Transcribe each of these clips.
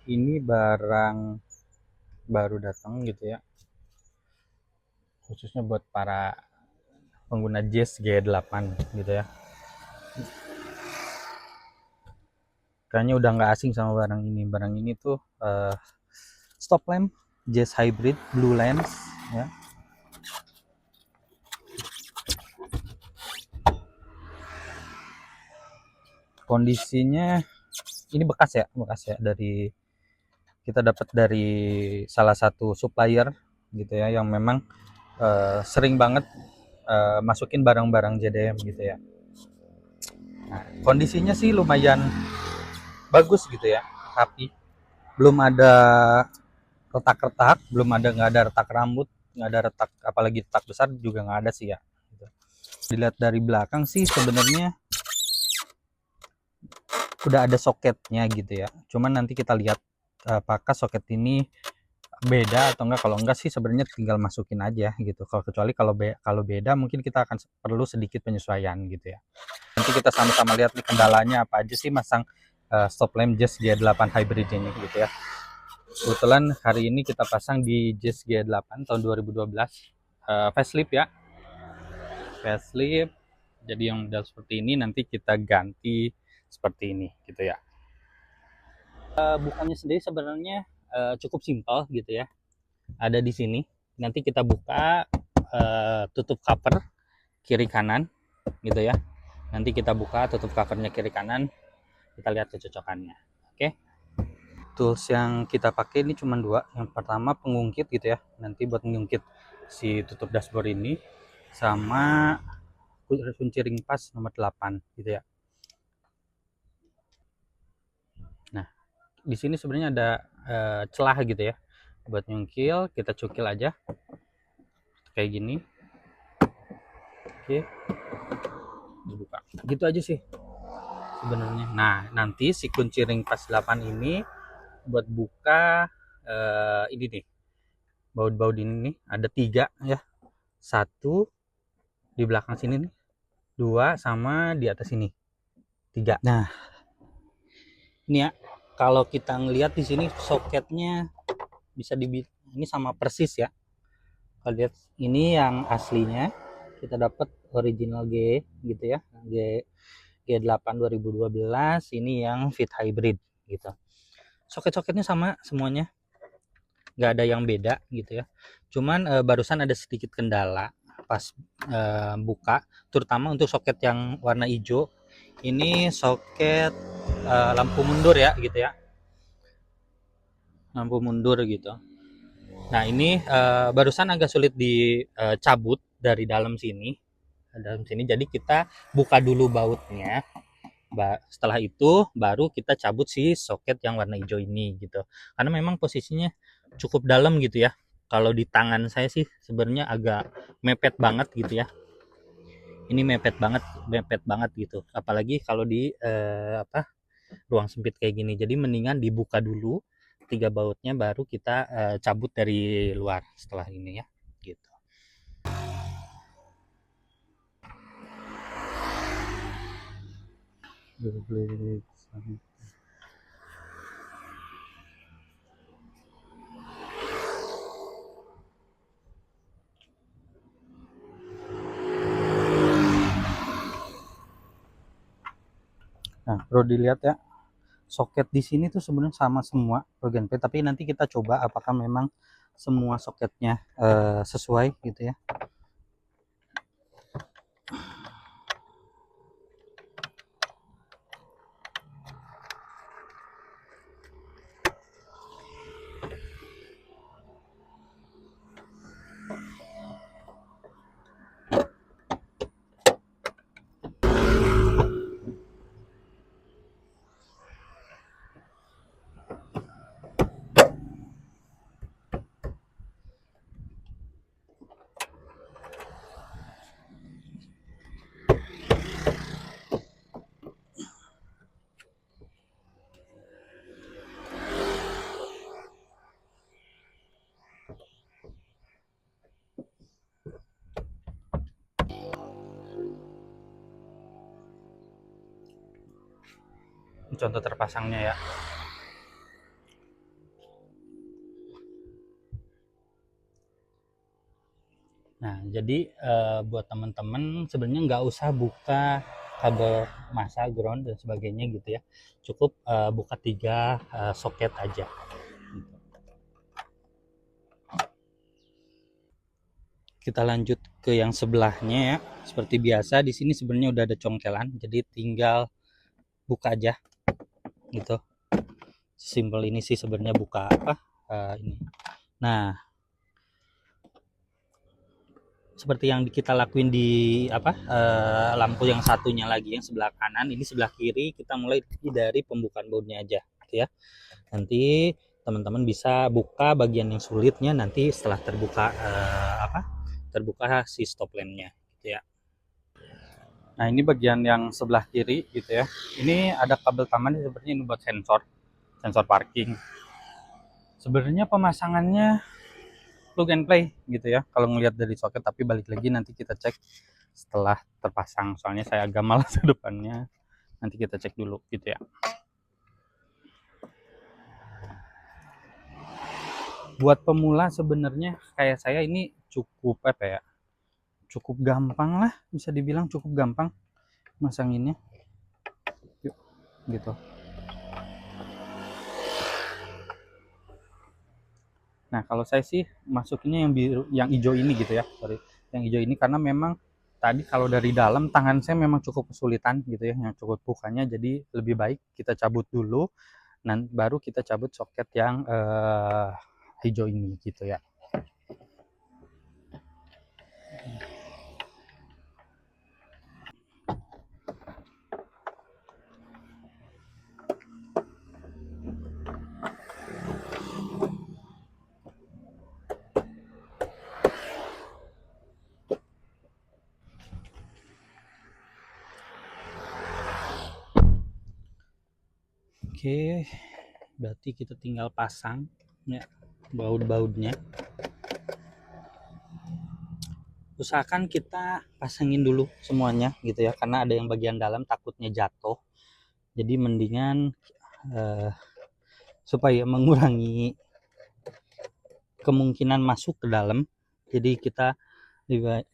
Ini barang baru datang gitu ya, khususnya buat para pengguna Jazz G8 gitu ya. Kayaknya udah nggak asing sama barang ini. Barang ini tuh stop lamp Jazz Hybrid Blue Lens ya. Kondisinya ini bekas ya dari kita dapat dari salah satu supplier gitu ya, yang memang sering banget masukin barang-barang JDM gitu ya. Nah, kondisinya sih lumayan bagus gitu ya, rapi. Belum ada retak-retak, belum ada, nggak ada retak rambut, nggak ada retak, apalagi retak besar juga nggak ada sih ya. Gitu. Dilihat dari belakang sih sebenarnya udah ada soketnya gitu ya. Cuman nanti kita lihat apakah soket ini beda atau enggak. Kalau enggak sih sebenarnya tinggal masukin aja gitu. Kalau kecuali kalau beda mungkin kita akan perlu sedikit penyesuaian gitu ya. Nanti kita sama-sama lihat nih kendalanya apa aja sih masang stop lamp Jazz G8 Hybrid ini gitu ya. Kebetulan hari ini kita pasang di Jazz G8 tahun 2012 facelift ya. Facelift. Jadi yang model seperti ini nanti kita ganti seperti ini gitu ya. Bukanya sendiri sebenarnya cukup simpel gitu ya. Ada di sini. Nanti kita buka, tutup cover kiri kanan gitu ya. Nanti kita buka tutup covernya kiri kanan, kita lihat kecocokannya. Oke. Tools yang kita pakai ini cuma dua. Yang pertama pengungkit gitu ya. Nanti buat mengungkit si tutup dashboard ini, sama kunci ring pas nomor 8 gitu ya. Nah, di sini sebenarnya ada celah gitu ya. Buat nyungkil, kita cukil aja kayak gini. Oke, dibuka. Gitu aja sih sebenarnya. Nah, nanti si kunci ring pas 8 ini buat buka ini nih. Baut-baut ini nih ada 3 ya. Satu di belakang sini nih, 2 sama di atas ini. 3. Nah, ini ya. Kalau kita ngelihat di sini soketnya bisa ini sama persis ya. Kalau lihat ini yang aslinya kita dapat original G gitu ya. G8 2012, ini yang fit hybrid gitu. Soket-soketnya sama semuanya, nggak ada yang beda gitu ya. Cuman barusan ada sedikit kendala pas buka, terutama untuk soket yang warna hijau. Ini soket lampu mundur ya gitu ya, lampu mundur gitu. Nah ini barusan agak sulit dicabut dari dalam sini. Jadi kita buka dulu bautnya. Setelah itu baru kita cabut si soket yang warna hijau ini gitu. Karena memang posisinya cukup dalam gitu ya. Kalau di tangan saya sih sebenarnya agak mepet banget gitu ya. Ini mepet banget gitu. Apalagi kalau di ruang sempit kayak gini. Jadi mendingan dibuka dulu 3 bautnya, baru kita cabut dari luar setelah ini ya. Gitu. Nah, perlu dilihat ya, soket di sini tuh sebenarnya sama semua plug and play, tapi nanti kita coba apakah memang semua soketnya sesuai gitu ya. Contoh terpasangnya ya. Nah, jadi buat teman-teman sebenarnya nggak usah buka kabel masa, ground dan sebagainya gitu ya. Cukup buka 3 soket aja. Gitu. Kita lanjut ke yang sebelahnya ya. Seperti biasa di sini sebenarnya udah ada congkelan, jadi tinggal buka aja gitu. Simpel ini sih sebenarnya buka apa ini. Nah, seperti yang kita lakuin di apa lampu yang satunya lagi yang sebelah kanan, ini sebelah kiri kita mulai dari pembukaan bautnya aja gitu ya. Nanti teman-teman bisa buka bagian yang sulitnya nanti setelah terbuka terbuka si stop lampnya gitu ya. Nah, ini bagian yang sebelah kiri gitu ya. Ini ada kabel taman sepertinya ini buat sensor parking. Sebenarnya pemasangannya plug and play gitu ya kalau ngelihat dari soket, tapi balik lagi nanti kita cek setelah terpasang, soalnya saya agak malas ke depannya, nanti kita cek dulu gitu ya. Buat pemula sebenarnya kayak saya ini cukup apa ya, cukup gampang lah, bisa dibilang cukup gampang masanginnya. Yuk, gitu. Nah, kalau saya sih masukinnya yang biru, yang hijau ini gitu ya. Sorry, yang hijau ini karena memang tadi kalau dari dalam tangan saya memang cukup kesulitan gitu ya, yang cukup bukanya. Jadi lebih baik kita cabut dulu, dan baru kita cabut soket yang hijau ini gitu ya. Oke, berarti kita tinggal pasang ya baut-bautnya. Usahakan kita pasangin dulu semuanya gitu ya, karena ada yang bagian dalam takutnya jatuh. Jadi mendingan supaya mengurangi kemungkinan masuk ke dalam, jadi kita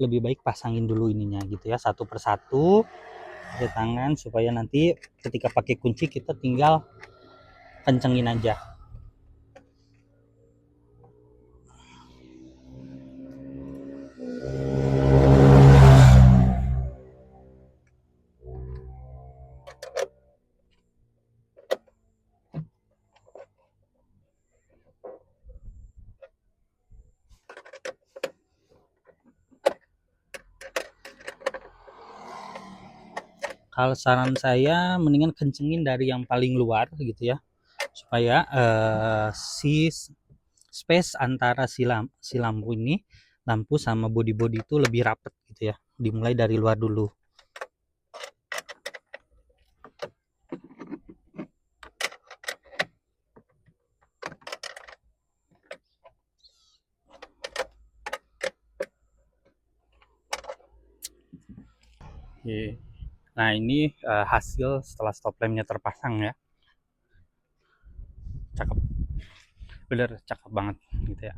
lebih baik pasangin dulu ininya gitu ya, satu persatu pakai tangan, supaya nanti ketika pakai kunci kita tinggal kencengin aja. Kalau saran saya mendingan kencengin dari yang paling luar gitu ya, supaya si space antara si lampu ini, lampu sama body-body itu lebih rapet gitu ya. Dimulai dari luar dulu. Oke. Nah, ini hasil setelah stop lampnya terpasang ya. Cakep. Bener, cakep banget gitu ya.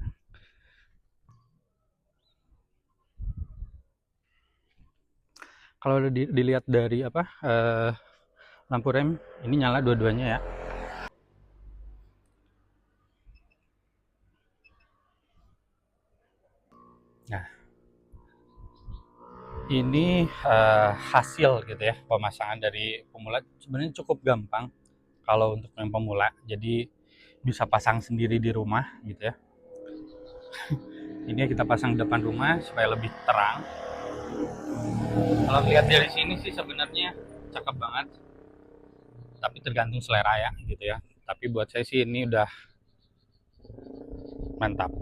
Kalau dilihat dari apa lampu rem ini nyala dua-duanya ya. Nah, ini hasil gitu ya pemasangan dari pemula. Sebenarnya cukup gampang kalau untuk yang pemula, jadi bisa pasang sendiri di rumah gitu ya. Ini kita pasang di depan rumah supaya lebih terang. Kalau lihat dari sini sih sebenarnya cakep banget, tapi tergantung selera ya gitu ya. Tapi buat saya sih ini udah mantap.